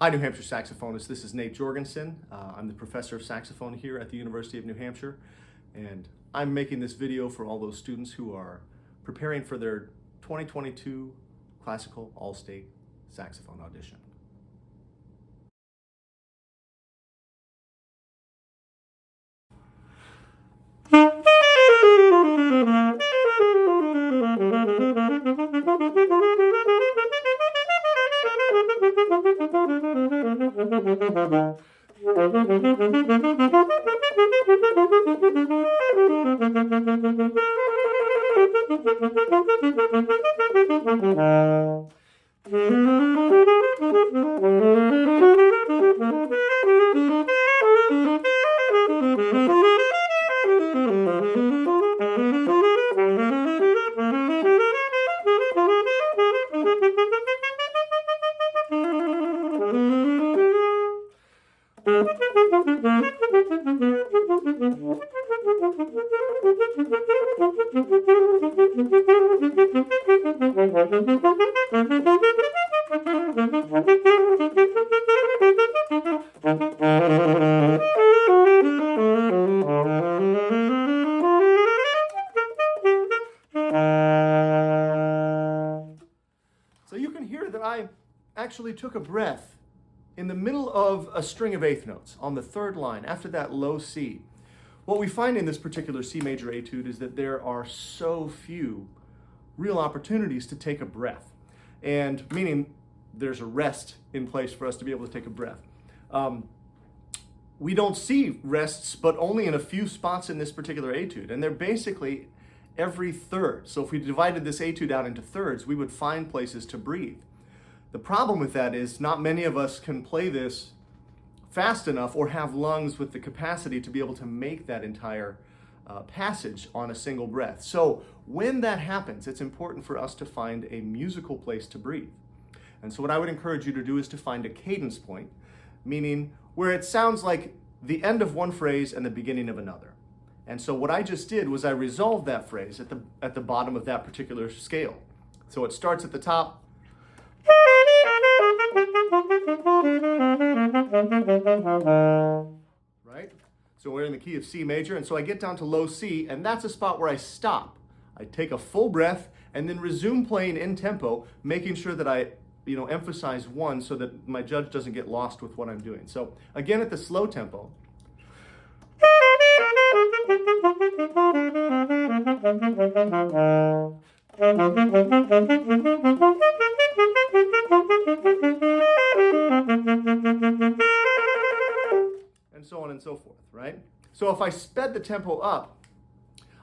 Hi, New Hampshire saxophonists. This is Nate Jorgensen. I'm the professor of saxophone here at the University of New Hampshire, and I'm making this video for all those students who are preparing for their 2022 Classical All-State Saxophone audition. So you can hear that I actually took a breath in the middle of a string of eighth notes on the third line after that low C. What we find in this particular C major etude is that there are so few real opportunities to take a breath, and meaning there's a rest in place for us to be able to take a breath. We don't see rests, but only in a few spots in this particular etude, and they're basically every third. So if we divided this etude out into thirds, we would find places to breathe. The problem with that is not many of us can play this fast enough or have lungs with the capacity to be able to make that entire passage on a single breath. So when that happens, it's important for us to find a musical place to breathe. And so what I would encourage you to do is to find a cadence point, meaning where it sounds like the end of one phrase and the beginning of another. And so what I just did was I resolved that phrase at the bottom of that particular scale. So it starts at the top, right? So we're in the key of C major, and so I get down to low C, and that's a spot where I stop. I take a full breath and then resume playing in tempo, making sure that I emphasize one so that my judge doesn't get lost with what I'm doing. So again, at the slow tempo. And so on and so forth, right? So if I sped the tempo up,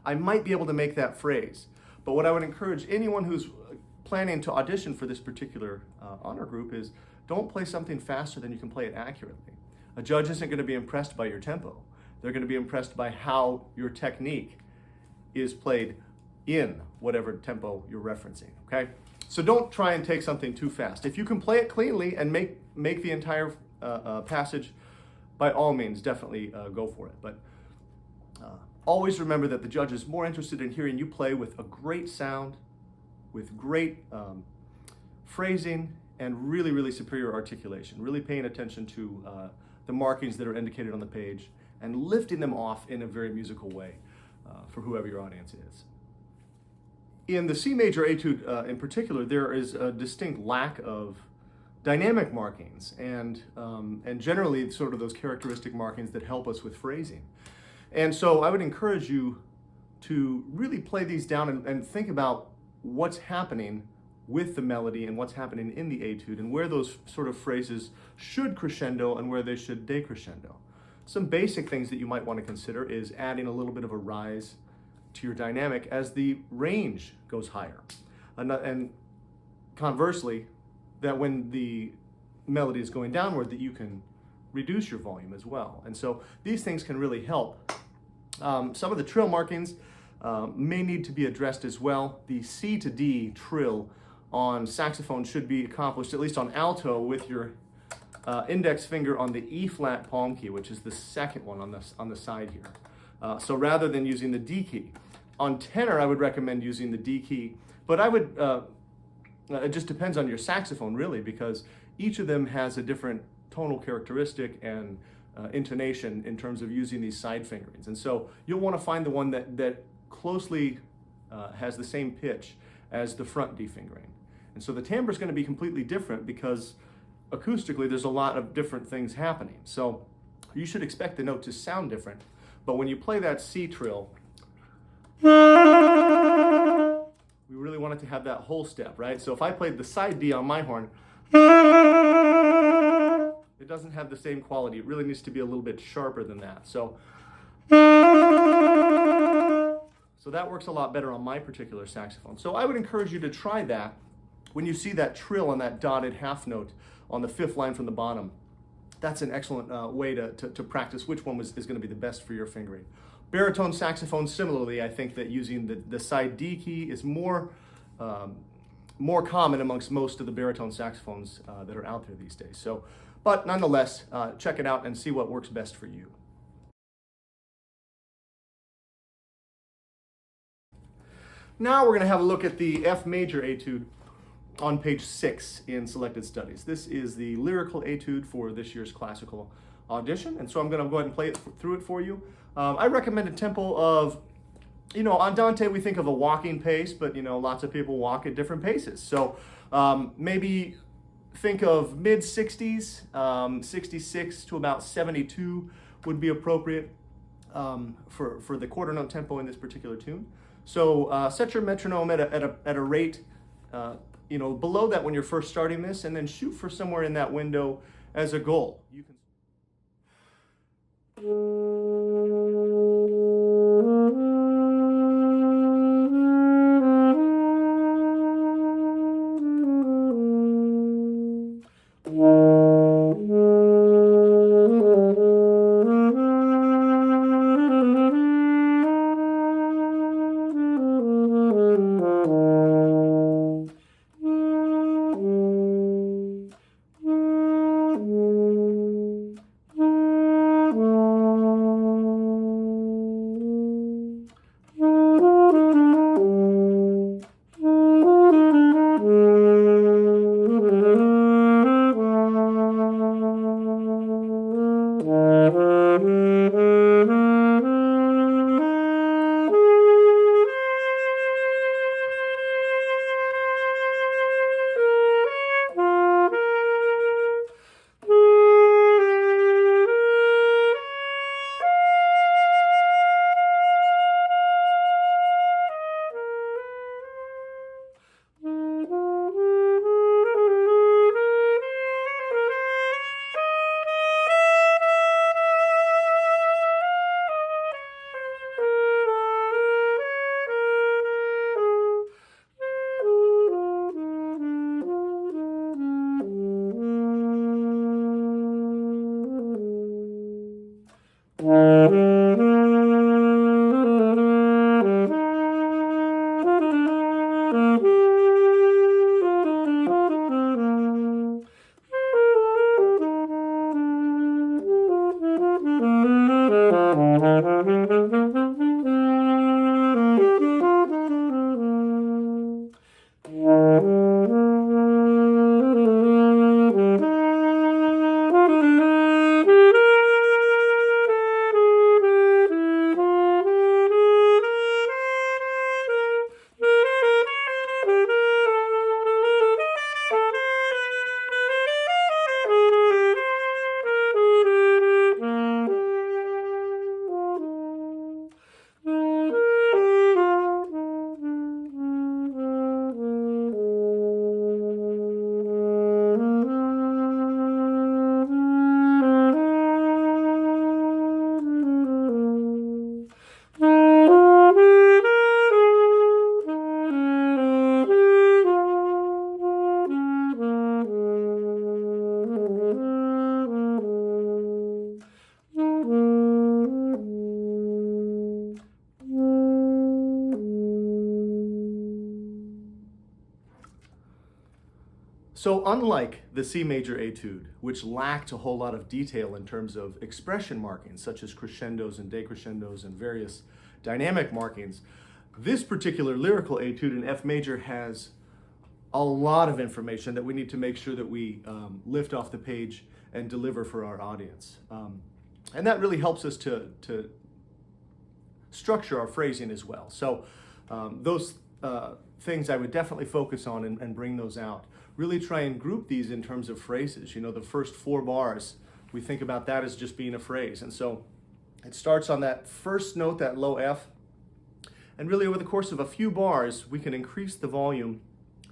I might be able to make that phrase. But what I would encourage anyone who's planning to audition for this particular honor group is don't play something faster than you can play it accurately. A judge isn't going to be impressed by your tempo. They're going to be impressed by how your technique is played in whatever tempo you're referencing, okay? So don't try and take something too fast. If you can play it cleanly and make the entire passage, by all means, definitely go for it. But always remember that the judge is more interested in hearing you play with a great sound, with great phrasing, and really, really superior articulation, really paying attention to the markings that are indicated on the page and lifting them off in a very musical way for whoever your audience is. In the C major etude in particular, there is a distinct lack of dynamic markings and generally sort of those characteristic markings that help us with phrasing. And so I would encourage you to really play these down and think about what's happening with the melody and what's happening in the etude and where those sort of phrases should crescendo and where they should decrescendo. Some basic things that you might want to consider is adding a little bit of a rise to your dynamic as the range goes higher. And conversely, that when the melody is going downward, that you can reduce your volume as well. And so these things can really help. Some of the trill markings may need to be addressed as well. The C to D trill on saxophone should be accomplished, at least on alto, with your index finger on the E flat palm key, which is the second one on the side here. So rather than using the D key. On tenor, I would recommend using the D key, but I would, it just depends on your saxophone really, because each of them has a different tonal characteristic and intonation in terms of using these side fingerings. And so you'll want to find the one that closely has the same pitch as the front D fingering. And so the timbre is going to be completely different because acoustically there's a lot of different things happening. So you should expect the note to sound different. But when you play that C trill, we really want it to have that whole step, right? So if I played the side D on my horn, it doesn't have the same quality. It really needs to be a little bit sharper than that. So that works a lot better on my particular saxophone. So I would encourage you to try that when you see that trill on that dotted half note on the 5th line from the bottom. That's an excellent way to practice which one is going to be the best for your fingering. Baritone saxophone, similarly, I think that using the side D key is more common amongst most of the baritone saxophones that are out there these days. So, but nonetheless, check it out and see what works best for you. Now we're going to have a look at the F major etude on page 6 in Selected Studies. This is the lyrical etude for this year's classical audition, and so I'm going to go ahead and play through it for you. I recommend a tempo of, Andante we think of a walking pace, but lots of people walk at different paces. So maybe think of mid-60s, 66 to about 72 would be appropriate for the quarter note tempo in this particular tune. So set your metronome at a rate below that when you're first starting this, and then shoot for somewhere in that window as a goal. You can So unlike the C major etude, which lacked a whole lot of detail in terms of expression markings, such as crescendos and decrescendos and various dynamic markings, this particular lyrical etude in F major has a lot of information that we need to make sure that we lift off the page and deliver for our audience. And that really helps us to structure our phrasing as well. So those things I would definitely focus on and bring those out. Really try and group these in terms of phrases. You know, the first 4 bars, we think about that as just being a phrase. And so it starts on that first note, that low F, and really over the course of a few bars, we can increase the volume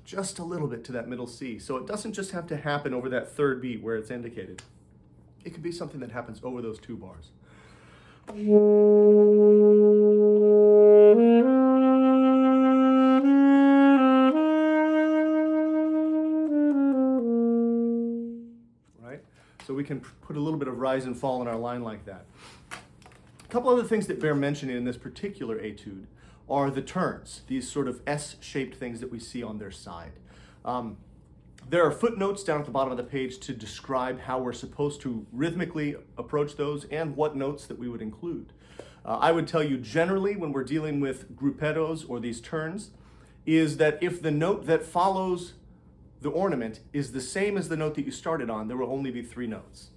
just a little bit to that middle C. So it doesn't just have to happen over that 3rd beat where it's indicated. It could be something that happens over those 2 bars. Right? So we can put a little bit of rise and fall in our line like that. A couple other things that bear mentioning in this particular etude are the turns, these sort of S-shaped things that we see on their side. There are footnotes down at the bottom of the page to describe how we're supposed to rhythmically approach those and what notes that we would include. I would tell you generally when we're dealing with gruppettos or these turns is that if the note that follows the ornament is the same as the note that you started on, there will only be 3 notes.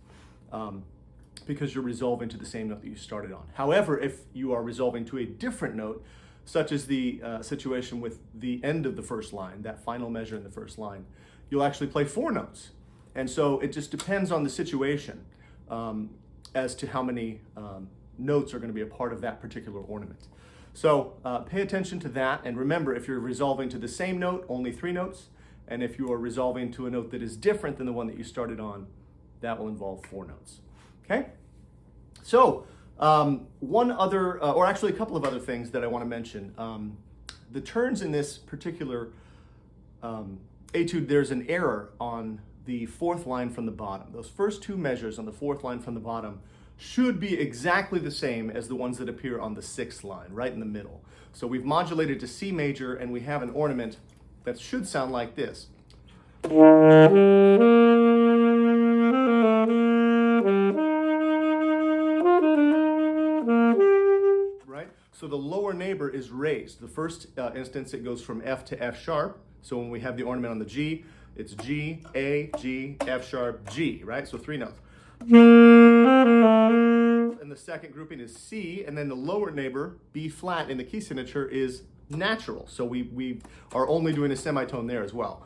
Because you're resolving to the same note that you started on. However, if you are resolving to a different note, such as the situation with the end of the first line, that final measure in the first line, you'll actually play 4 notes. And so it just depends on the situation as to how many notes are going to be a part of that particular ornament. So pay attention to that, and remember, if you're resolving to the same note, only 3 notes, and if you are resolving to a note that is different than the one that you started on, that will involve 4 notes. Okay? So, one other, or actually a couple of other things that I want to mention. The turns in this particular etude, there's an error on the 4th line from the bottom. Those first 2 measures on the 4th line from the bottom should be exactly the same as the ones that appear on the 6th line, right in the middle. So we've modulated to C major, and we have an ornament that should sound like this. So the lower neighbor is raised. The first instance, it goes from F to F sharp. So when we have the ornament on the G, it's G, A, G, F sharp, G, right? So 3 notes. And the second grouping is C, and then the lower neighbor, B flat in the key signature, is natural. So we are only doing a semitone there as well.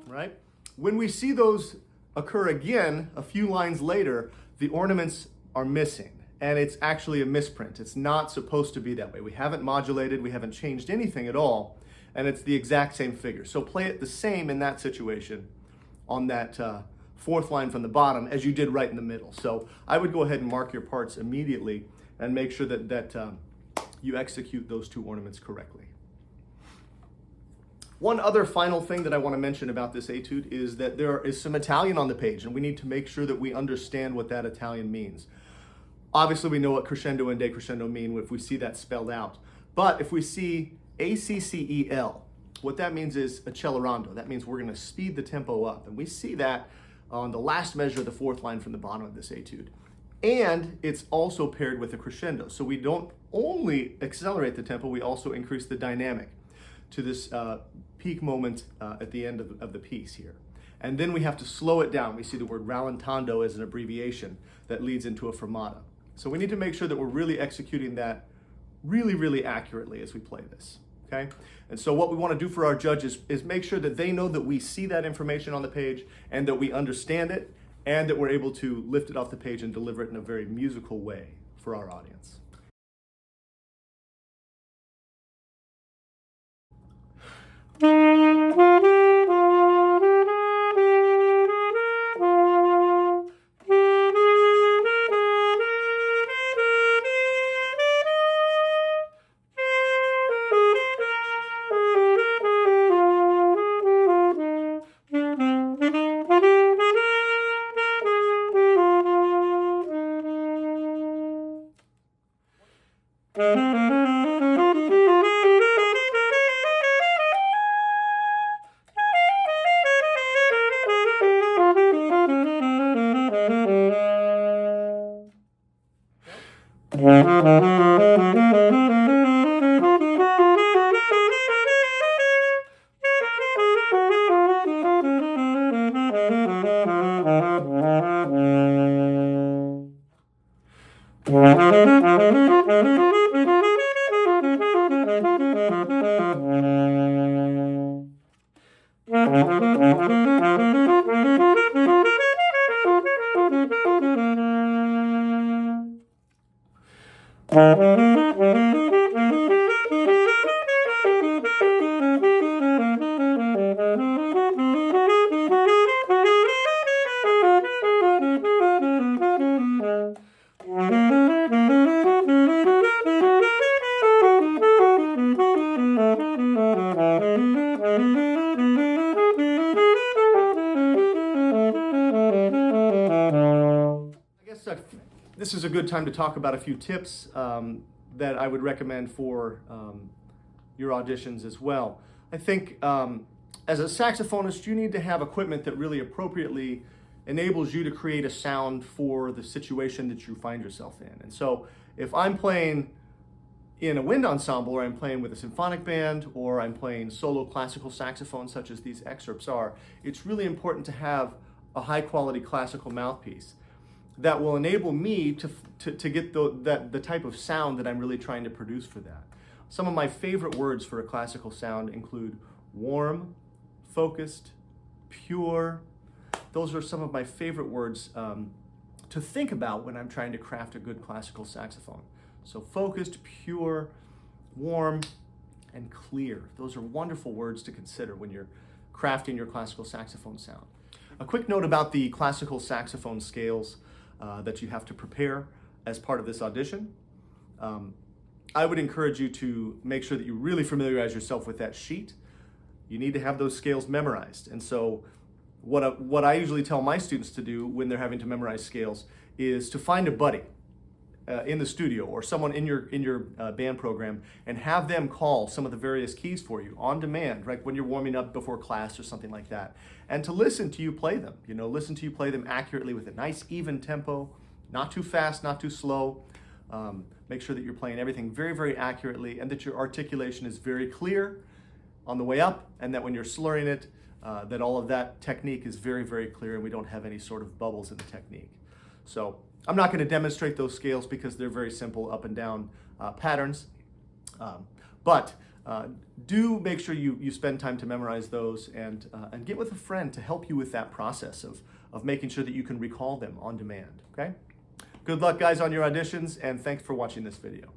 Right? When we see those occur again, a few lines later, the ornaments are missing. And it's actually a misprint. It's not supposed to be that way. We haven't modulated, we haven't changed anything at all, and it's the exact same figure. So play it the same in that situation on that 4th line from the bottom as you did right in the middle. So I would go ahead and mark your parts immediately and make sure that you execute those 2 ornaments correctly. One other final thing that I want to mention about this etude is that there is some Italian on the page, and we need to make sure that we understand what that Italian means. Obviously, we know what crescendo and decrescendo mean if we see that spelled out. But if we see ACCEL, what that means is accelerando. That means we're going to speed the tempo up. And we see that on the last measure of the 4th line from the bottom of this etude. And it's also paired with a crescendo. So we don't only accelerate the tempo, we also increase the dynamic to this peak moment at the end of the piece here. And then we have to slow it down. We see the word rallentando as an abbreviation that leads into a fermata. So we need to make sure that we're really executing that really, really accurately as we play this, okay? And so what we want to do for our judges is make sure that they know that we see that information on the page and that we understand it and that we're able to lift it off the page and deliver it in a very musical way for our audience. This is a good time to talk about a few tips that I would recommend for your auditions as well. I think as a saxophonist, you need to have equipment that really appropriately enables you to create a sound for the situation that you find yourself in. And so if I'm playing in a wind ensemble, or I'm playing with a symphonic band, or I'm playing solo classical saxophone such as these excerpts are, it's really important to have a high quality classical mouthpiece that will enable me to get the type of sound that I'm really trying to produce for that. Some of my favorite words for a classical sound include warm, focused, pure. Those are some of my favorite words to think about when I'm trying to craft a good classical saxophone. So focused, pure, warm, and clear. Those are wonderful words to consider when you're crafting your classical saxophone sound. A quick note about the classical saxophone scales that you have to prepare as part of this audition. I would encourage you to make sure that you really familiarize yourself with that sheet. You need to have those scales memorized. And so what I usually tell my students to do when they're having to memorize scales is to find a buddy in the studio or someone in your band program and have them call some of the various keys for you on demand, right, when you're warming up before class or something like that, and to listen to you play them. Listen to you play them accurately with a nice even tempo, not too fast, not too slow. Make sure that you're playing everything very, very accurately and that your articulation is very clear on the way up, and that when you're slurring it, that all of that technique is very, very clear and we don't have any sort of bubbles in the technique. So I'm not going to demonstrate those scales because they're very simple up and down patterns, but do make sure you spend time to memorize those and get with a friend to help you with that process of making sure that you can recall them on demand, okay? Good luck, guys, on your auditions, and thanks for watching this video.